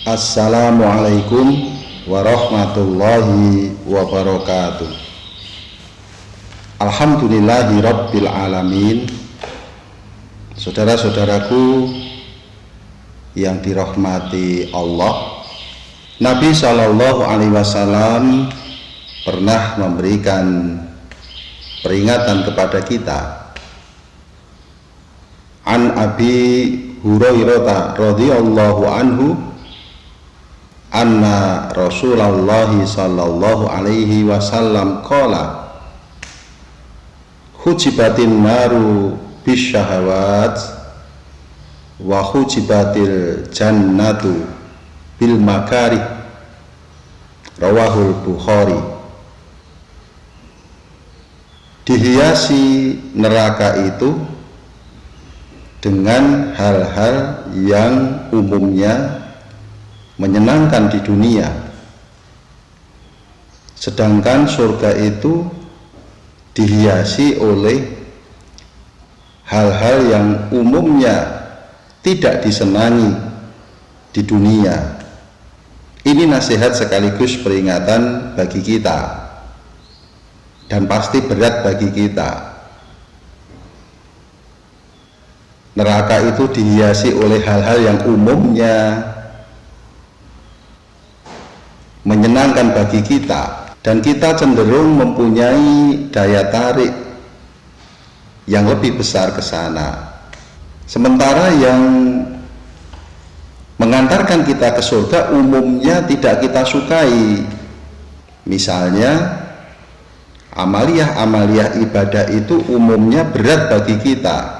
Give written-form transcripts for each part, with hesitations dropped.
Assalamualaikum warahmatullahi wabarakatuh. Alhamdulillahi rabbil alamin. Saudara-saudaraku yang dirahmati Allah, Nabi Shallallahu Alaihi Wasallam pernah memberikan peringatan kepada kita. An Abi Hurairah radhiyallahu anhu anna Rasulullah sallallahu alaihi wasallam qala hujibatin naru bisyahawat wa hujibatil jannatu bil makarih, rawahul Bukhari. Dihiasi neraka itu dengan hal-hal yang umumnya menyenangkan di dunia, sedangkan surga itu dihiasi oleh hal-hal yang umumnya tidak disenangi di dunia. Ini nasihat sekaligus peringatan bagi kita, dan pasti berat bagi kita. Neraka itu dihiasi oleh hal-hal yang umumnya menyenangkan bagi kita, dan kita cenderung mempunyai daya tarik yang lebih besar ke sana. Sementara yang mengantarkan kita ke surga umumnya tidak kita sukai. Misalnya amaliyah ibadah itu umumnya berat bagi kita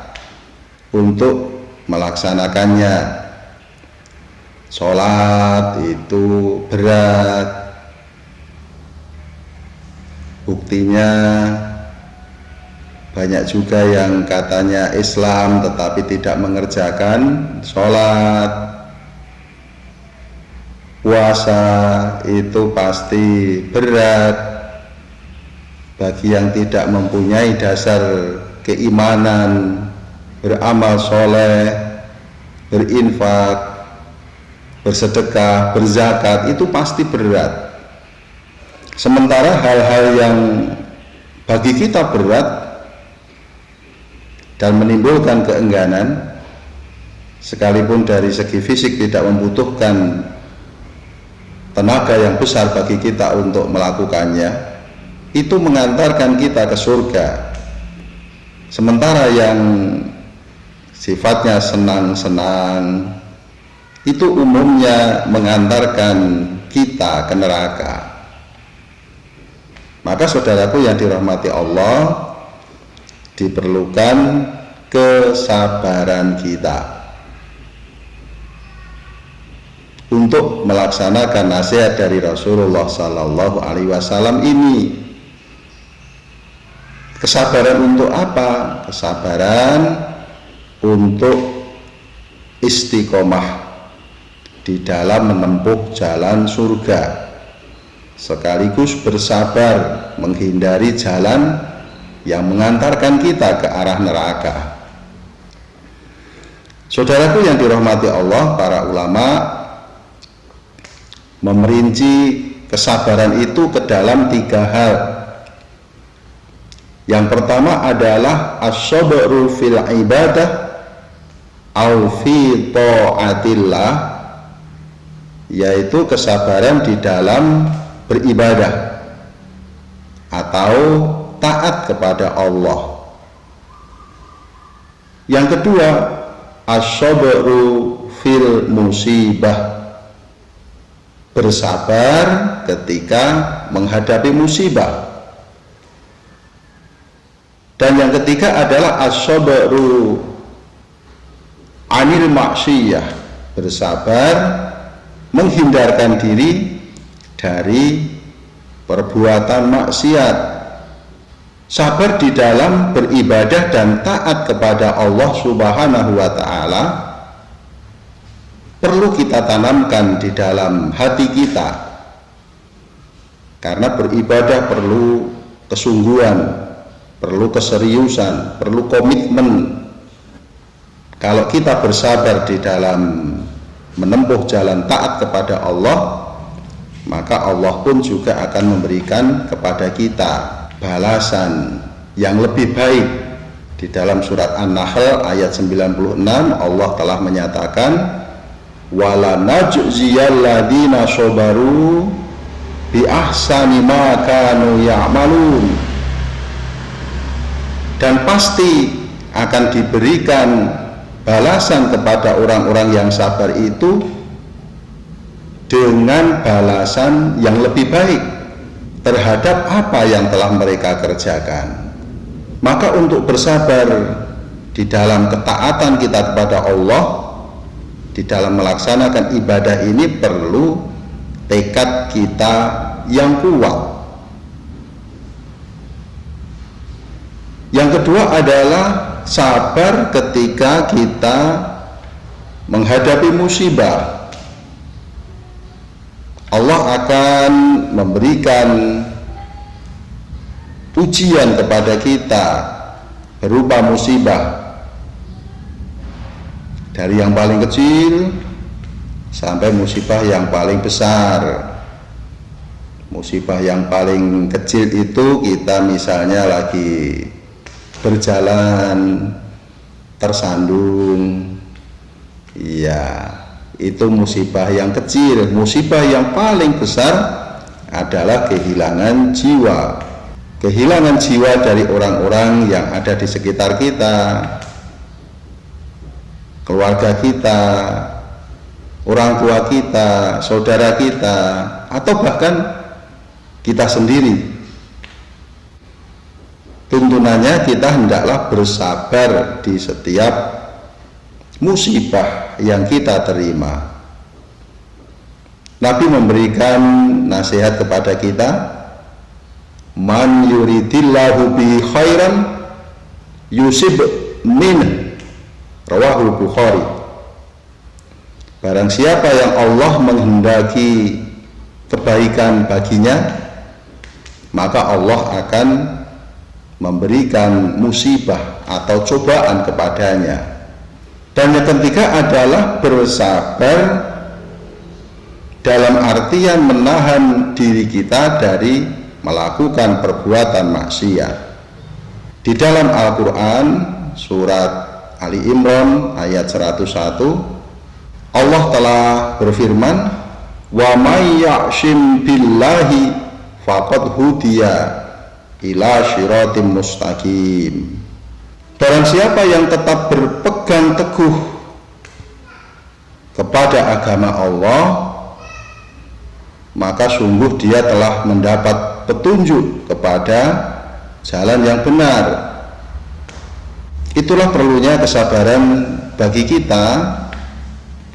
untuk melaksanakannya. Sholat itu berat, buktinya banyak juga yang katanya Islam tetapi tidak mengerjakan sholat. Puasa itu pasti berat bagi yang tidak mempunyai dasar keimanan, beramal soleh, berinfak, bersedekah, berzakat, itu pasti berat. Sementara hal-hal yang bagi kita berat dan menimbulkan keengganan, sekalipun dari segi fisik tidak membutuhkan tenaga yang besar bagi kita untuk melakukannya, itu mengantarkan kita ke surga. Sementara yang sifatnya senang-senang itu umumnya mengantarkan kita ke neraka. Maka saudaraku yang dirahmati Allah, diperlukan kesabaran kita untuk melaksanakan nasihat dari Rasulullah Sallallahu Alaihi Wasallam ini. Kesabaran untuk apa? Kesabaran untuk istiqomah di dalam menempuh jalan surga, sekaligus bersabar menghindari jalan yang mengantarkan kita ke arah neraka. Saudaraku yang dirahmati Allah, para ulama memerinci kesabaran itu ke dalam 3 hal. Yang pertama adalah as-sabru fil ibadah au fi ta'atillah, yaitu kesabaran di dalam beribadah atau taat kepada Allah. Yang kedua, as-sabru fil musibah, bersabar ketika menghadapi musibah. Dan yang ketiga adalah as-sabru anil maksiyah, bersabar menghindarkan diri dari perbuatan maksiat. Sabar di dalam beribadah dan taat kepada Allah Subhanahu wa Ta'ala perlu kita tanamkan di dalam hati kita, karena beribadah perlu kesungguhan, perlu keseriusan, perlu komitmen. Kalau kita bersabar di dalam menempuh jalan taat kepada Allah, maka Allah pun juga akan memberikan kepada kita balasan yang lebih baik. Di dalam surat An-Nahl ayat 96 Allah telah menyatakan, wala najziyalladzina sabaru bi ahsani ma kanu ya'malun, dan pasti akan diberikan balasan kepada orang-orang yang sabar itu dengan balasan yang lebih baik terhadap apa yang telah mereka kerjakan. Maka untuk bersabar di dalam ketaatan kita kepada Allah, di dalam melaksanakan ibadah ini perlu tekad kita yang kuat. Yang kedua adalah sabar ketika kita menghadapi musibah. Allah akan memberikan ujian kepada kita berupa musibah, dari yang paling kecil sampai musibah yang paling besar. Musibah yang paling kecil itu kita misalnya lagi berjalan tersandung, ya itu musibah yang kecil. Musibah yang paling besar adalah kehilangan jiwa. Kehilangan jiwa dari orang-orang yang ada di sekitar kita, keluarga kita, orang tua kita, saudara kita, atau bahkan kita sendiri. Tuntunannya kita hendaklah bersabar di setiap musibah yang kita terima. Nabi memberikan nasihat kepada kita, man yuridillahu bi khairan yusib min, rawahul Bukhari. Barang siapa yang Allah menghendaki kebaikan baginya, maka Allah akan memberikan musibah atau cobaan kepadanya. Dan yang ketiga adalah bersabar dalam artian menahan diri kita dari melakukan perbuatan maksiat. Di dalam Al-Quran surat Ali Imran ayat 101 Allah telah berfirman, wa may ya'shim billahi faqad hudiya ila syiratim mustaqim. Barang siapa yang tetap berpegang teguh kepada agama Allah, maka sungguh dia telah mendapat petunjuk kepada jalan yang benar. Itulah perlunya kesabaran bagi kita,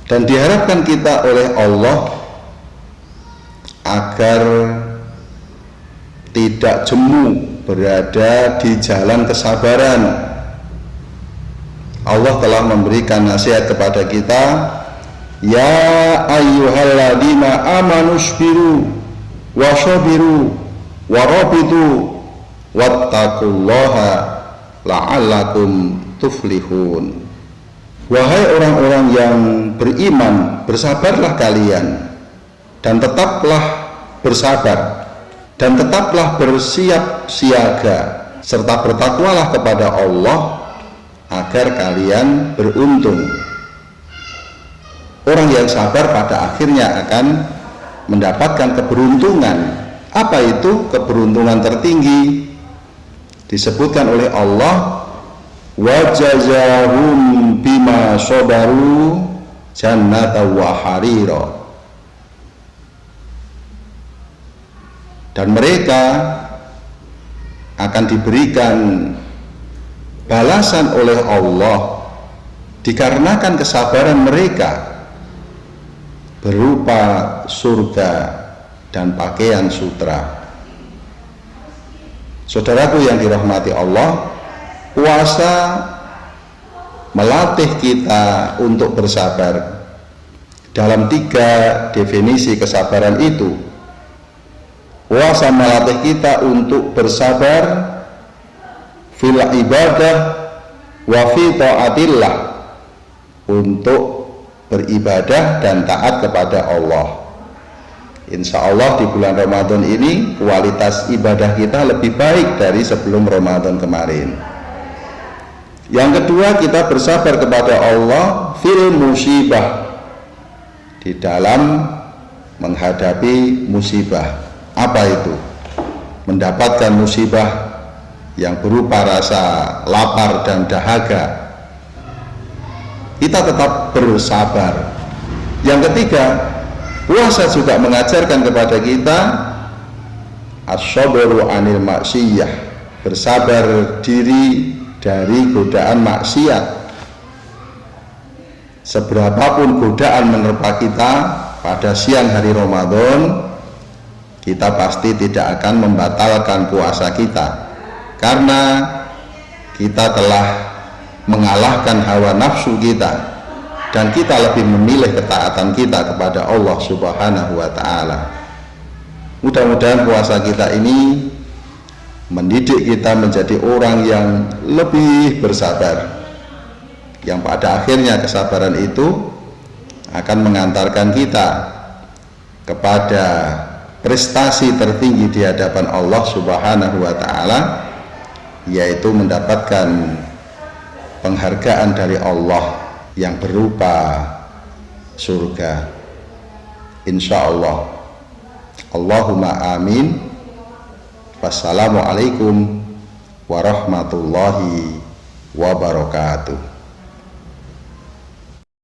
dan diharapkan kita oleh Allah agar tidak jemu berada di jalan kesabaran. Allah telah memberikan nasihat kepada kita, ya ayyuhalladzina amanusbiru washabiru warabitu wattaqullaha la'allakum tuflihun. Wahai orang-orang yang beriman, bersabarlah kalian dan tetaplah bersabar dan tetaplah bersiap siaga serta bertakwalah kepada Allah agar kalian beruntung. Orang yang sabar pada akhirnya akan mendapatkan keberuntungan. Apa itu keberuntungan tertinggi? Disebutkan oleh Allah, wa jazahum bima sabaru jannata wa harira. Dan mereka akan diberikan balasan oleh Allah dikarenakan kesabaran mereka berupa surga dan pakaian sutra. Saudaraku yang dirahmati Allah, puasa melatih kita untuk bersabar. Dalam 3 definisi kesabaran itu, puasa melatih kita untuk bersabar fil ibadah wa fi ta'atillah, untuk beribadah dan taat kepada Allah. Insya Allah di bulan Ramadan ini kualitas ibadah kita lebih baik dari sebelum Ramadan kemarin. Yang kedua, kita bersabar kepada Allah fil musibah, di dalam menghadapi musibah. Apa itu? Mendapatkan musibah yang berupa rasa lapar dan dahaga, kita tetap bersabar. Yang ketiga, puasa juga mengajarkan kepada kita as-sabru anil maksiyah, bersabar diri dari godaan maksiat. Seberapapun godaan menerpa kita pada siang hari Ramadan, kita pasti tidak akan membatalkan puasa kita, karena kita telah mengalahkan hawa nafsu kita dan kita lebih memilih ketaatan kita kepada Allah Subhanahu wa ta'ala. Mudah-mudahan puasa kita ini mendidik kita menjadi orang yang lebih bersabar, yang pada akhirnya kesabaran itu akan mengantarkan kita kepada prestasi tertinggi di hadapan Allah Subhanahu wa ta'ala, yaitu mendapatkan penghargaan dari Allah yang berupa surga, insya Allah. Allahumma amin. Wassalamualaikum warahmatullahi wabarakatuh.